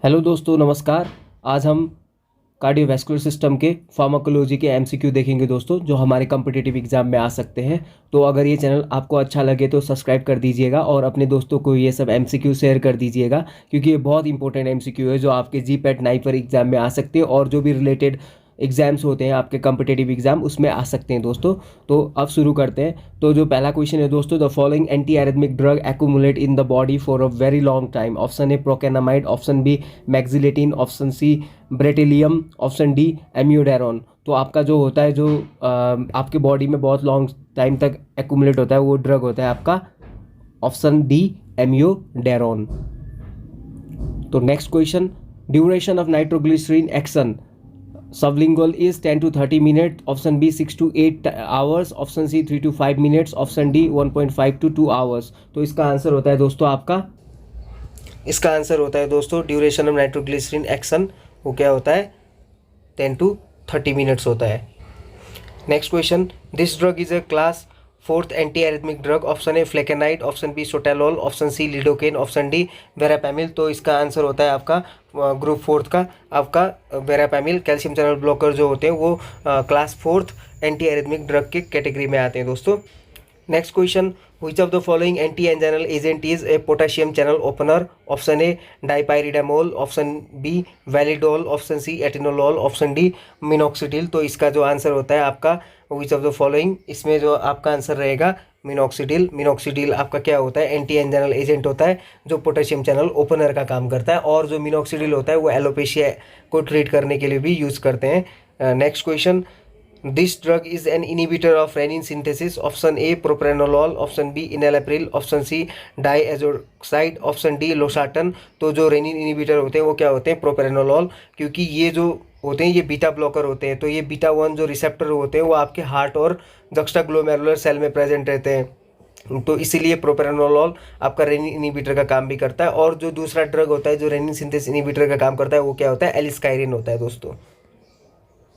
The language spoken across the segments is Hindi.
हेलो दोस्तों, नमस्कार। आज हम कार्डियोवैस्कुलर सिस्टम के फार्माकोलॉजी के एमसीक्यू देखेंगे दोस्तों, जो हमारे कम्पिटिटिव एग्जाम में आ सकते हैं। तो अगर ये चैनल आपको अच्छा लगे तो सब्सक्राइब कर दीजिएगा और अपने दोस्तों को ये सब एमसीक्यू शेयर कर दीजिएगा, क्योंकि ये बहुत इंपॉर्टेंट एमसीक्यू है जो आपके जीपैट नाइपर एग्जाम में आ सकते हैं और जो भी रिलेटेड एग्जाम्स होते हैं आपके कम्पिटिटिव एग्जाम उसमें आ सकते हैं दोस्तों। तो अब शुरू करते हैं। तो जो पहला क्वेश्चन है दोस्तों, the following anti arrhythmic drug accumulate in the body for a very long time. Option A procainamide, option B mexiletine, option C bretylium, option D amiodarone. तो आपका जो होता है जो आपके बॉडी में बहुत लॉन्ग टाइम तक एक्यूमुलेट होता है वो ड्रग होता है आपका ऑप्शन डी एम्यूडेरॉन। तो next question, duration of nitroglycerine action sublingual is 10 to 30 minutes, option B 6 to 8 hours, option C 3 to 5 minutes, option D 1.5 to 2 hours। तो इसका आंसर होता है दोस्तों ड्यूरेशन ऑफ नाइट्रोग्लिसरीन एक्शन वो क्या होता है 10 to 30 मिनट्स होता है। Next question, this drug is a class 4th anti arrhythmic drug. Option A flecainide, option B sotalol, option C lidocaine, option D verapamil. तो इसका आंसर होता है आपका ग्रुप 4th का आपका वेरापैमिल। कैल्शियम चैनल ब्लॉकर जो होते हैं वो class 4th anti arrhythmic drug के कैटेगरी में आते हैं दोस्तों। Next question, which of the following anti-anginal agent is a potassium channel opener? Option A dipyridamole, option B validol, option C atenolol, option D minoxidil. तो इसका जो आंसर होता है आपका which of the following, इसमें जो आपका आंसर रहेगा मिनॉक्सिडिल। मिनॉक्सिडिल आपका क्या होता है एंटी एंजाइनल एजेंट होता है जो पोटेशियम चैनल ओपनर का काम करता है, और जो मिनॉक्सिडिल होता है वो एलोपेशिया को ट्रीट करने के लिए भी यूज़ करते हैं। Next question, this drug is an inhibitor of renin synthesis. Option A propranolol, option B enalapril, option C diazoxide, option D losartan. तो जो रेनिन इनिबिटर होते हैं वो क्या होते हैं प्रोप्रेनोलॉल, क्योंकि ये जो होते हैं ये बीटा ब्लॉकर होते हैं। तो ये बीटा 1 जो रिसेप्टर होते हैं वो आपके हार्ट और जक्स्टाग्लोमेरुलर सेल में प्रेजेंट रहते हैं, तो इसीलिए प्रोप्रेनोलॉल आपका रेनिन इनिबिटर का काम भी करता है। और जो दूसरा ड्रग होता है जो रेनिन सिंथेसिस इनिबिटर का काम करता है वो क्या होता है एलिस्काइरिन होता है दोस्तों।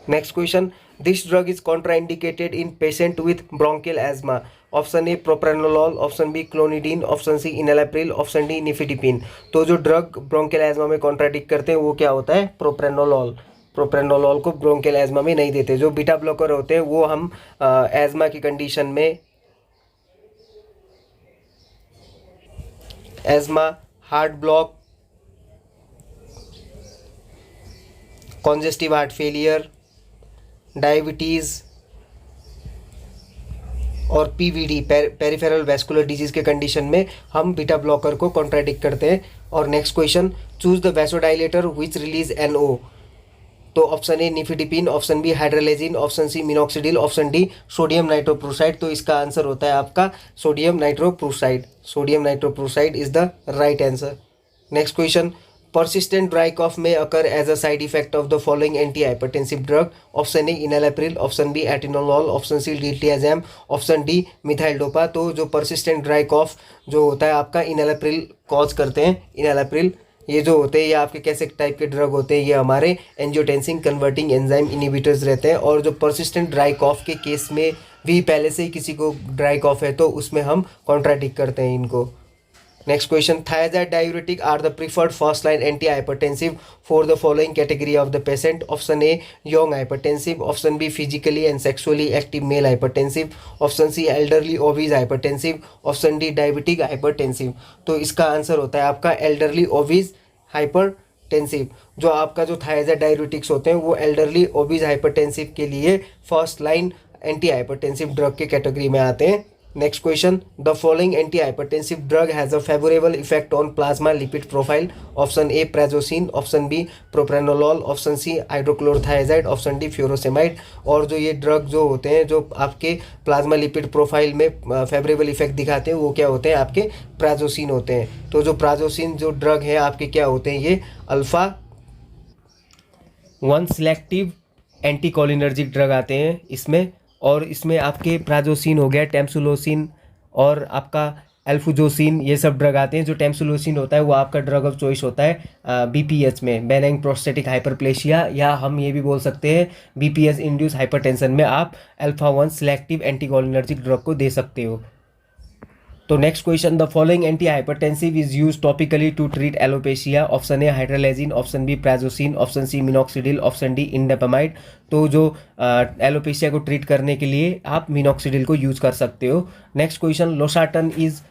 Next question, this drug is contraindicated in patient with bronchial asthma. Option A propranolol, option B clonidine, option C enalapril, option D nifedipine. तो जो ड्रग ब्रोंकियल एज्मा में कॉन्ट्राडिक्ट करते हैं वो क्या होता है प्रोप्रेनोलॉल। प्रोप्रेनोलॉल को ब्रोंकियल एज्मा में नहीं देते। जो बीटा ब्लॉकर होते हैं वो हम एज्मा की कंडीशन में, asthma, heart block, congestive heart failure, diabetes और पीवीडी पेरिफेरल वैस्कुलर डिजीज के कंडीशन में हम बीटा ब्लॉकर को कॉन्ट्राडिक्ट करते हैं। और next question, choose the vasodilator which release NO. तो option A nifedipine, option B hydralazine, option C minoxidil, option D sodium nitroprusside. तो इसका आंसर होता है आपका sodium nitroprusside. Sodium nitroprusside is the right answer. Next question, persistent dry cough may occur as a side effect of the following antihypertensive drug. Option A enalapril, option B atenolol, option C diltiazem, option D methyldopa. तो जो persistent dry cough जो होता है आपका इनेलेप्रिल कॉज करते हैं। इनेलेप्रिल ये जो होते हैं ये आपके कैसे टाइप के ड्रग होते हैं, ये हमारे एंजियोटेंसिन कन्वर्टिंग एंजाइम इनिबिटर्स रहते हैं। और जो persistent dry cough के केस में भी पहले से ही किसी को ड्राई कॉफ है तो उसमें हम कॉन्ट्राडिक्ट करते हैं इनको। Next question, thiazide diuretic are the preferred first line antihypertensive for the following category of the patient. Option A young hypertensive, option B physically and sexually active male hypertensive, option C elderly obese hypertensive, option D diabetic hypertensive। तो इसका आंसर होता है आपका elderly obese hypertensive। जो आपका जो thiazide diuretics होते हैं वो elderly obese hypertensive के लिए first line anti hypertensive drug के कैटेगरी में आते हैं। Next question, the following anti hypertensive drug has a favourable effect on plasma lipid profile. Option A prazosin, option B propranolol, option C hydrochlorothiazide, option D furosemide. और जो ये ड्रग जो होते हैं जो आपके प्लाज्मा लिपिड प्रोफाइल में फेवरेबल इफेक्ट दिखाते हैं वो क्या होते हैं आपके प्राजोसिन होते हैं। तो जो प्राजोसिन जो ड्रग है आपके क्या होते हैं ये अल्फा 1 सिलेक्टिव एंटीकोलिनर्जिक ड्रग आते हैं इसमें। और इसमें आपके प्राजोसिन हो गया, टेम्सुलोसिन और आपका एल्फुजोसिन, ये सब ड्रग आते हैं। जो टेम्सुलोसिन होता है वो आपका ड्रग ऑफ चॉइस होता है बीपीएच में, बेनाइन प्रोस्टेटिक हाइपरप्लेशिया, या हम ये भी बोल सकते हैं बीपीएच इंड्यूस हाइपरटेंशन में आप अल्फा 1 सिलेक्टिव एंटीकोलिनर्जिक ड्रग को दे सकते हो। तो next question, the following anti hypertensive is use topically to treat alopecia. Option A hydralazine, option B prazosin, option C minoxidil, option D indapamide. तो जो एलोपेशिया को ट्रीट करने के लिए आप मिनॉक्सिडिल को यूज कर सकते हो। Next question, losartan is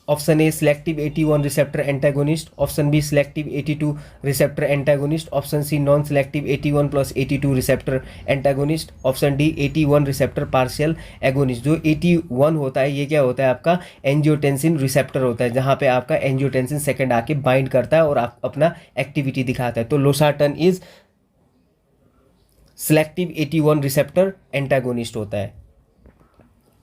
option A selective 81 receptor antagonist, option B selective 82 receptor antagonist, option C non selective 81 plus 82 receptor antagonist, option D 81 receptor partial agonist. जो 81 होता है ये क्या होता है, आपका एंजियोटेंसिन रिसेप्टर होता है, जहाँ पे आपका एंजियोटेंसिन सेकेंड आके बाइंड करता है और आप अपना एक्टिविटी दिखाता है। तो losartan is selective 81 receptor antagonist होता है।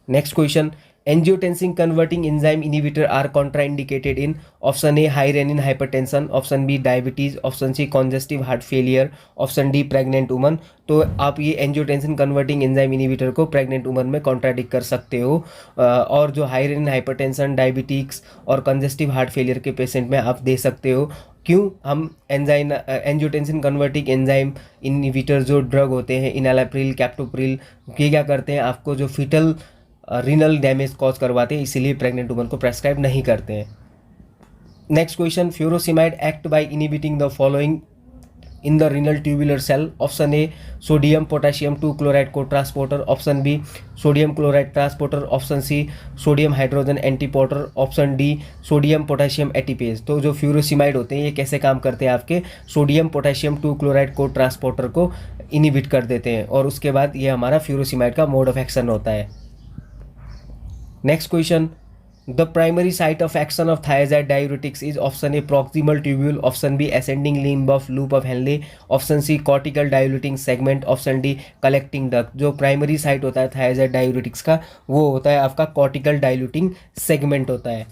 Next question, angiotensin converting enzyme inhibitor are contraindicated in option A high renin hypertension, option B diabetes, option C congestive heart failure, option D pregnant woman। तो आप ये एंजियोटेंसिन कन्वर्टिंग एंजाइम इनिबिटर को प्रेग्नेंट वुमन में कॉन्ट्राडिक्ट कर सकते हो, और जो हाई रेनिन हाइपरटेंशन, डायबिटिक्स और कंजेस्टिव हार्ट फेलियर के पेशेंट में आप दे सकते हो। क्यों हम एंजियोटेंसिन कन्वर्टिंग एंजाइम इनिबिटर जो ड्रग होते हैं इनालाप्रिल, कैप्टोप्रिल, ये क्या करते हैं, आपको जो फीटल रीनल डैमेज कॉज करवाते हैं, इसीलिए प्रेग्नेंट वुमन को प्रेस्क्राइब नहीं करते हैं। Next question, furosemide act by inhibiting the following in the renal tubular cell. Option A sodium potassium 2 chloride cotransporter, option B sodium chloride transporter, option C sodium hydrogen antiporter, option D sodium potassium ATPase. तो जो फ्यूरोसिमाइड होते हैं ये कैसे काम करते हैं, आपके सोडियम पोटेशियम 2 क्लोराइड को ट्रांसपोर्टर को इनहिबिट कर देते हैं, और उसके बाद ये हमारा फ्यूरोसिमाइड का मोड ऑफ एक्शन होता है। Next question, the primary site of action of thiazide diuretics is option A proximal tubule, option B ascending limb of loop of Henle, option C cortical diluting segment, option D collecting duct. जो प्राइमरी साइट होता है थायराइड डायूरेटिक्स का वो होता है आपका कॉर्टिकल डायूरेटिंग सेगमेंट होता है।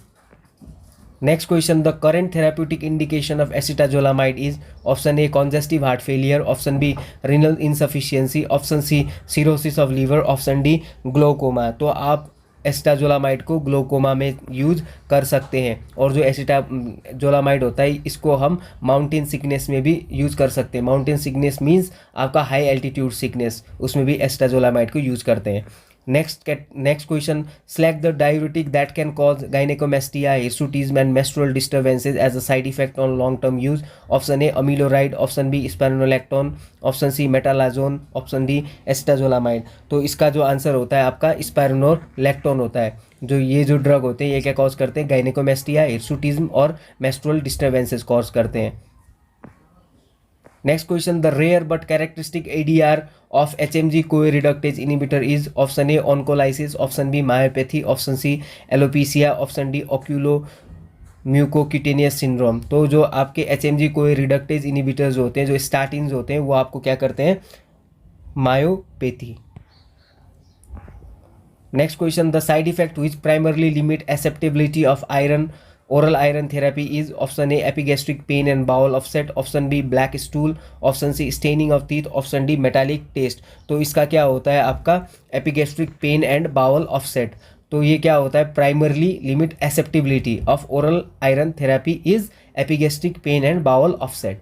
Next question, the current therapeutic indication of acetazolamide is option A congestive heart failure, option B renal insufficiency, option C cirrhosis of liver, option D glaucoma. तो आप एसिटाजोलामाइड को ग्लोकोमा में यूज कर सकते हैं, और जो एसिटाजोलामाइड होता है इसको हम माउंटेन सिकनेस में भी यूज कर सकते हैं। माउंटेन सिकनेस मींस आपका हाई एल्टीट्यूड सिकनेस, उसमें भी एसिटाजोलामाइड को यूज करते हैं। Next question, select the diuretic that can cause gynaecomastia, hirsutism and menstrual disturbances as a side effect on long term use. Option A amiloride, option B spironolactone, option C metolazone, option D acetazolamide. तो इसका जो आंसर होता है आपका स्पाइरोलेक्टोन होता है। जो ये जो ड्रग होते हैं ये क्या कॉज करते हैं, गायनेकोमेस्टिया, हिर्सुटिज्म और मेस्ट्रुअल डिस्टर्बेंसेज कॉज करते हैं। Next question, the rare but characteristic ADR of HMG-CoA reductase inhibitor is option A oncolysis, option B myopathy, option C alopecia, option D oculomucocutaneous syndrome। तो जो आपके HMG-CoA reductase inhibitors होते हैं, जो स्टाटिन्स होते हैं, वो आपको क्या करते हैं, myopathy. Next question, the side effect which primarily limit acceptability of iron oral iron therapy is option A epigastric pain and bowel offset, option B black stool, option C staining of teeth, option D metallic taste। तो इसका क्या होता है आपका epigastric pain and bowel offset। तो ये क्या होता है, primarily limit acceptability of oral iron therapy is epigastric pain and bowel offset।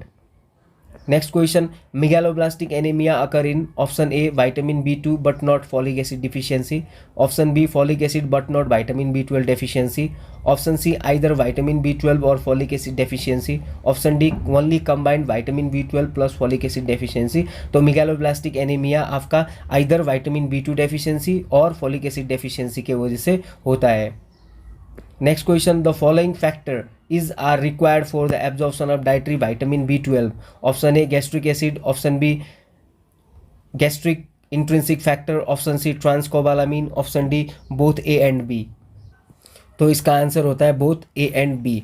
Next question, megaloblastic anemia occur in option A vitamin B2 but not folic acid deficiency, option B folic acid but not vitamin B12 deficiency, option C either vitamin B12 or folic acid deficiency, option D only combined vitamin B12 plus folic acid deficiency। तो megaloblastic anemia आपका either vitamin B2 deficiency और folic acid deficiency के वजह से होता है। Next question, the following factor are required for the absorption of dietary vitamin B12, option A gastric acid, option B gastric intrinsic factor, option C transcobalamin, option D both A and B। तो इसका आंसर होता है both A and B।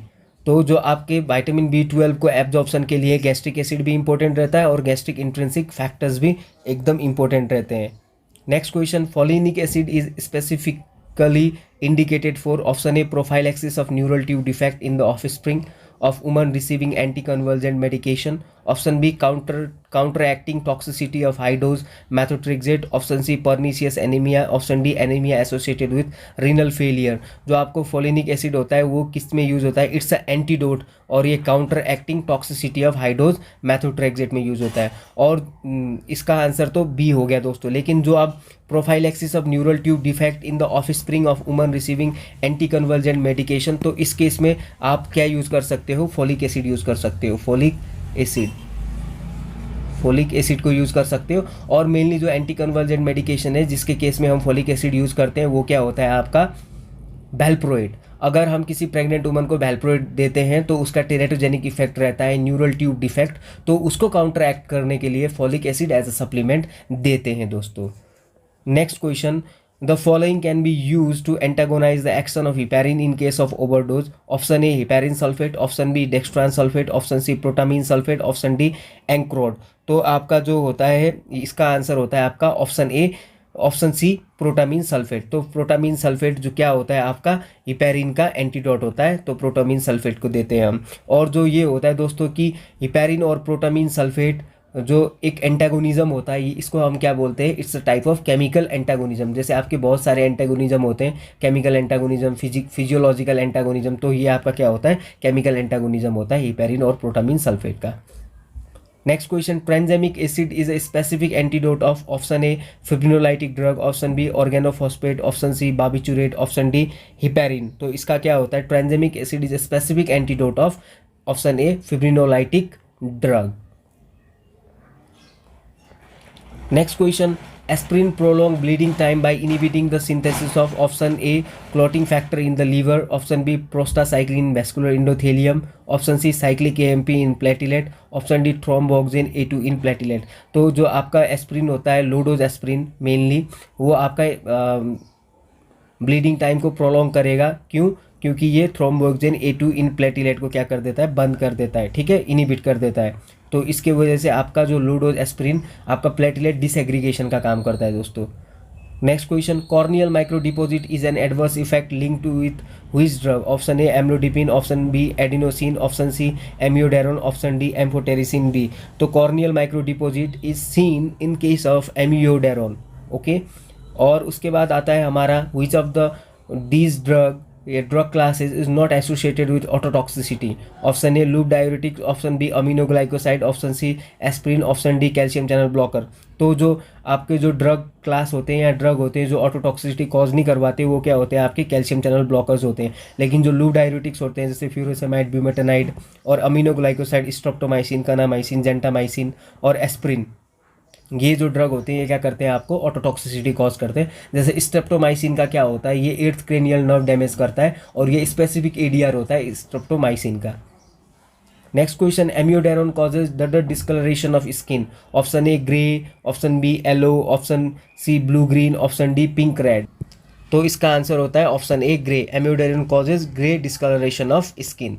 तो जो आपके विटामिन B12 को एब्जॉर्प्शन के लिए गैस्ट्रिक एसिड भी इंपॉर्टेंट रहता है और गैस्ट्रिक इंट्रिंसिक फैक्टर्स भी एकदम इंपॉर्टेंट रहते हैं। Next question, folinic acid is specifically indicated for option A prophylaxis of neural tube defect in the offspring of women receiving anticonvulsant medication, option B counteracting toxicity of high dose methotrexate, option C pernicious anemia, option D anemia associated with renal failure। जो आपको फोलिनिक एसिड होता है वो किस में यूज होता है, इट्स अ एंटीडोट, और ये counter acting toxicity of high dose methotrexate में यूज होता है। और इसका आंसर तो बी हो गया दोस्तों। लेकिन जो आप prophylaxis of neural tube defect in the offspring of woman receiving anti convergent medication. तो इस केस में आप क्या यूज़ कर सकते हो, फॉलिक एसिड यूज़ कर सकते हो, फॉलिक एसिड को यूज़ कर सकते हो। और मेनली जो एंटी कन्वर्जेंट मेडिकेशन है जिसके केस में हम फॉलिक एसिड यूज़ करते हैं वो क्या होता है आपका वैल्प्रोएट। अगर हम किसी प्रेग्नेंट वुमन को वैल्प्रोएट देते हैं तो उसका टेरेटोजेनिक इफेक्ट रहता है, न्यूरल ट्यूब डिफेक्ट, तो उसको काउंटरएक्ट करने के लिए folic acid as a supplement देते हैं दोस्तों। Next question, the following can be use to antagonize the action of heparin in case of overdose. Option A heparin sulphate, option B dextran sulphate, option C protamine sulphate, option D ancrod. तो आपका जो होता है इसका आंसर होता है आपका option A, option C protamine sulphate. तो प्रोटामीन सल्फेट जो क्या होता है आपका हिपैरिन का एंटीडोट होता है, तो प्रोटामीन सल्फेट को देते हैं हम। और जो ये होता है दोस्तों कि हिपैरिन और प्रोटामीन सल्फेट जो एक एंटागोनिज्म होता है, इसको हम क्या बोलते हैं, it's a type of chemical antagonism. जैसे आपके बहुत सारे एंटागोनिज्म होते हैं, केमिकल एंटागोनिज्म, फिजियोलॉजिकल एंटागोनिज्म, तो ये आपका क्या होता है केमिकल एंटागोनिज्म होता है हिपैरिन और प्रोटामीन सल्फेट का। Next question, tranexamic acid is a specific antidote of option A fibrinolytic drug, option B organophosphate, option C barbiturate, option D heparin. तो इसका क्या होता है, tranexamic acid is a specific antidote of option A fibrinolytic drug. Next question, aspirin prolong bleeding time by inhibiting the synthesis of option A clotting factor in the liver, option B prostacyclin vascular endothelium, option C cyclic AMP in platelet, option D thromboxane A2 in platelet। तो जो आपका एस्प्रिन होता है, लो डोज एस्प्रिन मेनली, वो आपका ब्लीडिंग टाइम को प्रोलॉन्ग करेगा। क्यों? क्योंकि ये थ्रोम्बोक्सिन A2 इन प्लेटिलेट को क्या कर देता है, बंद कर देता है, ठीक है, इनिबिट कर देता है। तो इसके वजह से आपका जो लो डोज एस्प्रिन आपका प्लेटिलेट डिसएग्रीगेशन का काम करता है दोस्तों। Next question, corneal micro deposit is an adverse effect link to with which drug, option A amlodipine, option B adenosine, option C amiodarone, option D amphotericin B. तो corneal micro deposit is seen in case of amiodarone, okay. और उसके बाद आता है हमारा which of the these drug drug classes is not associated with ototoxicity, option A loop diuretics, option B aminoglycoside, option C aspirin, option D calcium channel blocker। तो जो आपके जो ड्रग क्लास होते हैं या ड्रग होते हैं जो ऑटोटॉक्सिसिटी कॉज नहीं करवाते वो क्या होते हैं आपके कैल्शियम चैनल ब्लॉकर्स होते हैं। लेकिन जो लूप डायरेटिक्स होते हैं जैसे फ्यूरोसेमाइड, ब्यूमेटानाइड और अमीनोग्लाइकोसाइड, स्ट्रेप्टोमाइसिन, कनामाइसिन, जेंटामाइसिन और एस्प्रिन, ये जो ड्रग होते हैं ये क्या करते हैं आपको ऑटोटॉक्सिसिटी कॉज करते हैं। जैसे स्ट्रेप्टोमाइसिन का क्या होता है, ये 8th क्रेनियल नर्व डैमेज करता है और ये स्पेसिफिक एडीआर होता है स्ट्रेप्टोमाइसिन का। Next question, amiodarone causes the discolouration of skin, option A grey, option B yellow, option C blue green, option D pink red. तो इसका आंसर होता है option A grey, amiodarone causes grey discolouration of skin.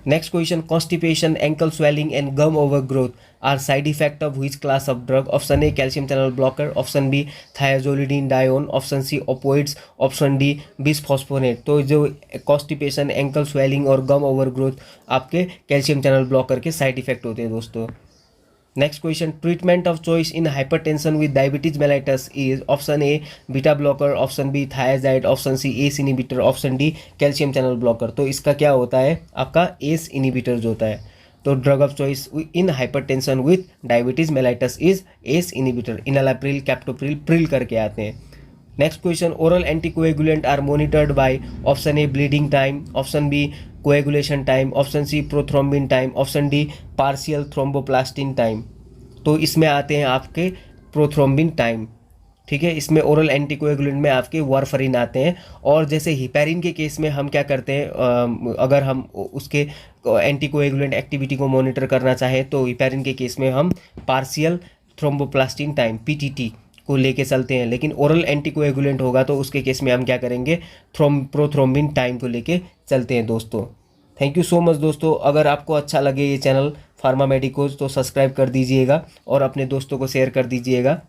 Next question, constipation, ankle swelling and gum overgrowth are side effect of which class of drug? Option A calcium channel blocker, option B thiazolidinedione, option C opioids, option D bisphosphonate। तो जो constipation, ankle swelling और gum overgrowth आपके calcium channel blocker के side effect होते हैं दोस्तों। Next question, treatment of choice in hypertension with diabetes mellitus is option A beta blocker, option B thiazide, option C ACE inhibitor, option D calcium channel blocker. तो इसका क्या होता है आपका एस इनिबिटर जो होता है। तो drug of choice in hypertension with diabetes mellitus is ACE inhibitor, enalapril, captopril, pril करके आते हैं। Next question, oral anticoagulant are monitored by option A bleeding time, option B coagulation time, option C prothrombin time, option D partial thromboplastin time. तो इसमें आते हैं आपके प्रोथ्रोम्बिन टाइम, ठीक है। इसमें ओरल एंटीकोएगुलेंट में आपके वारफरिन आते हैं। और जैसे हिपैरिन के केस में हम क्या करते हैं, अगर हम उसके एंटीकोएगुलेंट एक्टिविटी को मॉनिटर करना चाहें तो हिपैरिन के केस में हम पार्शियल थ्रोम्बोप्लास्टिन टाइम पीटीटी को लेके चलते हैं। लेकिन ओरल एंटीकोएगुलेंट होगा तो उसके केस में हम क्या करेंगे, प्रोथ्रोम्बिन टाइम को लेके चलते हैं दोस्तों। थैंक यू सो मच दोस्तों। अगर आपको अच्छा लगे ये चैनल फार्मा मेडिकोज तो सब्सक्राइब कर दीजिएगा और अपने दोस्तों को शेयर कर दीजिएगा।